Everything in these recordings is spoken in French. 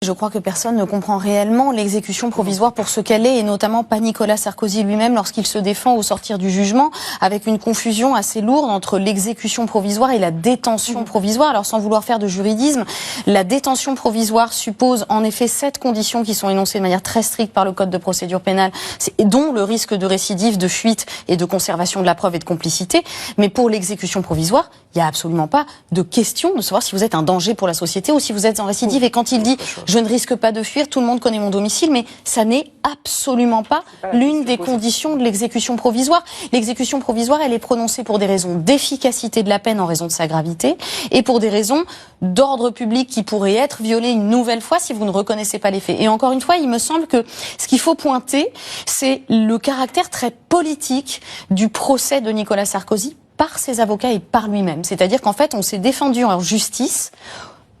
Je crois que personne ne comprend réellement l'exécution provisoire pour ce qu'elle est, et notamment pas Nicolas Sarkozy lui-même lorsqu'il se défend au sortir du jugement, avec une confusion assez lourde entre l'exécution provisoire et la détention provisoire. Alors sans vouloir faire de juridisme, la détention provisoire suppose en effet 7 conditions qui sont énoncées de manière très stricte par le Code de procédure pénale, dont le risque de récidive, de fuite et de conservation de la preuve et de complicité. Mais pour l'exécution provisoire, il n'y a absolument pas de question de savoir si vous êtes un danger pour la société ou si vous êtes en récidive. Et quand il dit « je ne risque pas de fuir, tout le monde connaît mon domicile », mais ça n'est absolument pas l'une des conditions de l'exécution provisoire. L'exécution provisoire, elle est prononcée pour des raisons d'efficacité de la peine en raison de sa gravité et pour des raisons d'ordre public qui pourraient être violées une nouvelle fois si vous ne reconnaissez pas les faits. Et encore une fois, il me semble que ce qu'il faut pointer, c'est le caractère très politique du procès de Nicolas Sarkozy par ses avocats et par lui-même. C'est-à-dire qu'en fait, on s'est défendu en justice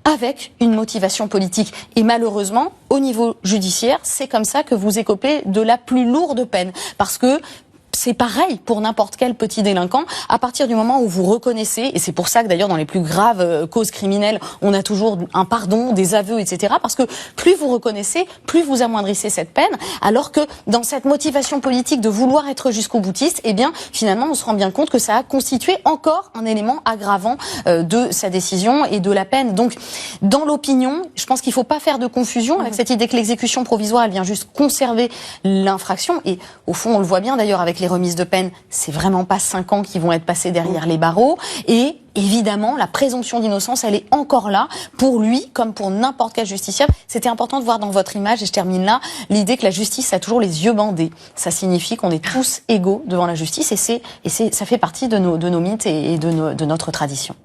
avec une motivation politique. Et malheureusement, au niveau judiciaire, c'est comme ça que vous écopez de la plus lourde peine. Parce que c'est pareil pour n'importe quel petit délinquant. À partir du moment où vous reconnaissez, et c'est pour ça que d'ailleurs dans les plus graves causes criminelles, on a toujours un pardon, des aveux, etc. Parce que plus vous reconnaissez, plus vous amoindrissez cette peine. Alors que dans cette motivation politique de vouloir être jusqu'au boutiste, eh bien finalement on se rend bien compte que ça a constitué encore un élément aggravant de sa décision et de la peine. Donc dans l'opinion, je pense qu'il ne faut pas faire de confusion avec cette idée que l'exécution provisoire, elle vient juste conserver l'infraction. Et au fond, on le voit bien d'ailleurs avec les remises de peine, c'est vraiment pas 5 ans qui vont être passés derrière les barreaux. Et évidemment, la présomption d'innocence, elle est encore là pour lui, comme pour n'importe quel justiciable. C'était important de voir dans votre image, et je termine là, l'idée que la justice a toujours les yeux bandés. Ça signifie qu'on est tous égaux devant la justice, et ça fait partie de nos mythes et de notre tradition.